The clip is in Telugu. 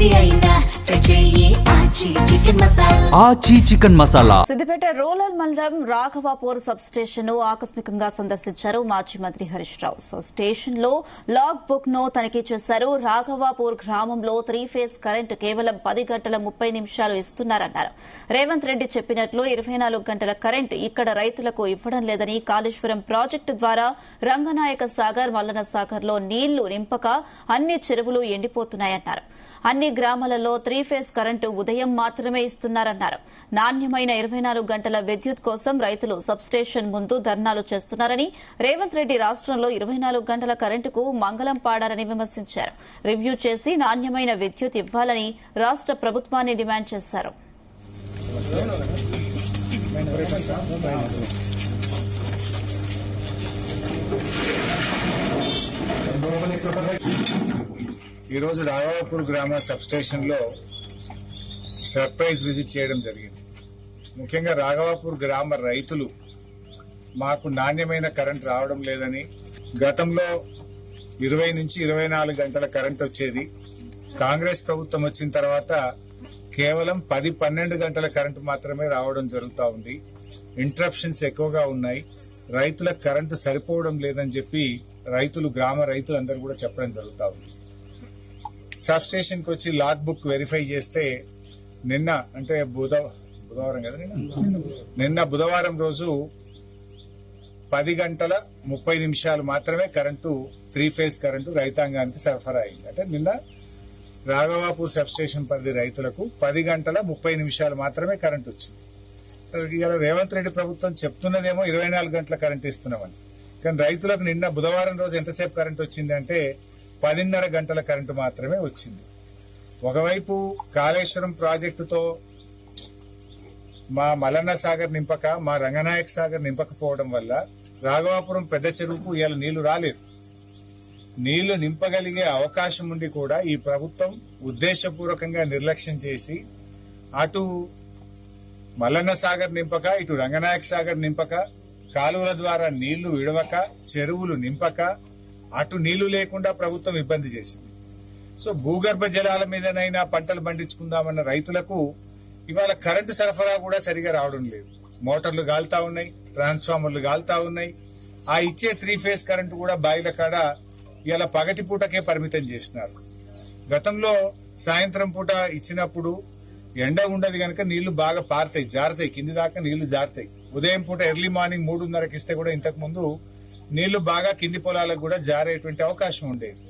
ఏది అయినా ట్రై చెయ్యి ఆచి చికెన్ మసాలా. ఆచి చికెన్ మసాలా. సిద్దిపేట రూరల్ మండలం రాఘవాపూర్ సబ్ స్టేషన్ ను ఆకస్మికంగా సందర్శించారు మాజీ మంత్రి హరీష్ రావు. స్టేషన్ లో లాగ్ బుక్ ను తనిఖీ చేశారు. రాఘవాపూర్ గ్రామంలో 3 ఫేజ్ కరెంటు కేవలం 10 గంటల 30 నిమిషాలు ఇస్తున్నారన్నారు. రేవంత్ రెడ్డి చెప్పినట్లు 24 గంటల కరెంటు ఇక్కడ రైతులకు ఇవ్వడం లేదని, కాళేశ్వరం ప్రాజెక్టు ద్వారా రంగనాయక సాగర్, మల్లన సాగర్ లో నీళ్లు నింపక అన్ని చెరువులు ఎండిపోతున్నాయన్నారు. అన్ని గ్రామాలలో 3 ఫేజ్ కరెంటు ఉదయం మాత్రమే ఇస్తున్నారన్నారు. నాణ్యమైన 24 గంటల విద్యుత్ కోసం రైతులు సబ్స్టేషన్ ముందు ధర్నాలు చేస్తున్నారని, రేవంత్ రెడ్డి రాష్ట్రంలో 24 గంటల కరెంటుకు మంగళం పాడారని విమర్శించారు. రివ్యూ చేసి నాణ్యమైన విద్యుత్ ఇవ్వాలని రాష్ట్ర ప్రభుత్వాన్ని డిమాండ్ చేశారు. ఈరోజు రాఘవాపూర్ గ్రామ సబ్ స్టేషన్ లో సర్ప్రైజ్ విజిట్ చేయడం జరిగింది. ముఖ్యంగా రాఘవాపూర్ గ్రామ రైతులు మాకు నాణ్యమైన కరెంట్ రావడం లేదని, గతంలో 20 నుంచి 24 గంటల కరెంట్ వచ్చేది, కాంగ్రెస్ ప్రభుత్వం వచ్చిన తర్వాత కేవలం 10-12 గంటల కరెంట్ మాత్రమే రావడం జరుగుతూ ఉంది. ఇంటరప్షన్స్ ఎక్కువగా ఉన్నాయి, రైతులకు కరెంటు సరిపోవడం లేదని చెప్పి గ్రామ రైతులందరూ కూడా చెప్పడం జరుగుతూ ఉంది. సబ్ స్టేషన్ కి వచ్చి లాగ్ బుక్ వెరిఫై చేస్తే నిన్న అంటే బుధవారం కదా, నిన్న బుధవారం రోజు 10 గంటల 30 నిమిషాలు మాత్రమే కరెంటు 3 ఫేజ్ కరెంటు రైతాంగానికి సరఫరా అయింది. అంటే నిన్న రాఘవాపూర్ సబ్ స్టేషన్ పరిధి రైతులకు 10 గంటల 30 నిమిషాలు మాత్రమే కరెంట్ వచ్చింది. ఇవాళ రేవంత్ రెడ్డి ప్రభుత్వం చెప్తున్నదేమో 24 గంటల కరెంట్ ఇస్తున్నామని, కానీ రైతులకు నిన్న బుధవారం రోజు ఎంతసేపు కరెంట్ వచ్చింది అంటే 10:30 గంటల కరెంటు మాత్రమే వచ్చింది. ఒకవైపు కాళేశ్వరం ప్రాజెక్టుతో మా మల్లన్న సాగర్ నింపక, మా రంగనాయక సాగర్ నింపకపోవడం వల్ల రాఘవాపురం పెద్ద చెరువుకు ఇవాళ నీళ్లు రాలేదు. నీళ్లు నింపగలిగే అవకాశం ఉండి కూడా ఈ ప్రభుత్వం ఉద్దేశపూర్వకంగా నిర్లక్ష్యం చేసి అటు మల్లన్న సాగర్ నింపక, ఇటు రంగనాయక సాగర్ నింపక, కాలువల ద్వారా నీళ్లు విడవక, చెరువులు నింపక, అటు నీళ్లు లేకుండా ప్రభుత్వం ఇబ్బంది చేసింది. సో భూగర్భ జలాల మీదనైనా పంటలు పండించుకుందామన్న రైతులకు ఇవాళ కరెంటు సరఫరా కూడా సరిగా రావడం లేదు. మోటార్లు గాలుతా ఉన్నాయి, ట్రాన్స్ఫార్మర్లు గాలుతా ఉన్నాయి. ఆ ఇచ్చే 3 ఫేజ్ కరెంటు కూడా బాయిల కాడ ఇవాళ పగటి పూటకే పరిమితం చేసినారు. గతంలో సాయంత్రం పూట ఇచ్చినప్పుడు ఎండ ఉండదు కనుక నీళ్లు బాగా పారుతాయి, జారుతాయి, కింది దాకా నీళ్లు జారుతాయి. ఉదయం పూట ఎర్లీ మార్నింగ్ 3:30కి ఇస్తే కూడా ఇంతకు ముందు నీళ్లు బాగా కింది పొలాలకు కూడా జారేటువంటి అవకాశం ఉండేది.